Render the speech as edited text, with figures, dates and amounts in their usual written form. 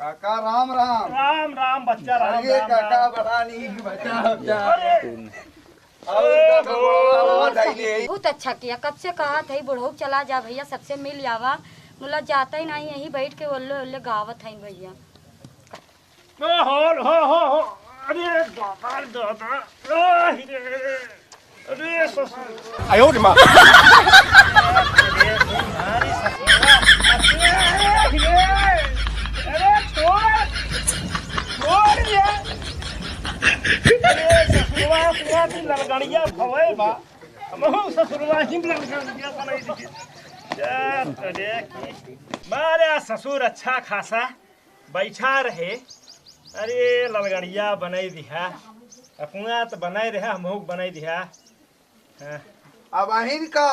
काका राम राम। राम राम बच्चा राम अरे राम काका राम। बड़ा नहीं बचा बचा। अरे बहुत अच्छा किया। कब से कहा था बुढ़ऊ चला जा भैया, सबसे मिल आवा। मुला जाता ही नहीं, यहीं बैठ के ओल्ले ओल्ले गावत है भैया। हो अरे दादा दादा अरे ससुर आयो रे माँ। अरे छोड़ छोड़ ये ससुरवा सुआ की ललगड़िया भवे बा हमहु ससुरवा ही ललगड़िया बनाई दी। अरे की मारे ससुर अच्छा खासा बैठा रहे। अरे ललगड़िया बनाई दिहा अपुआ तो बनाई रहा हमहु बनाई दिहा। अब अहिन का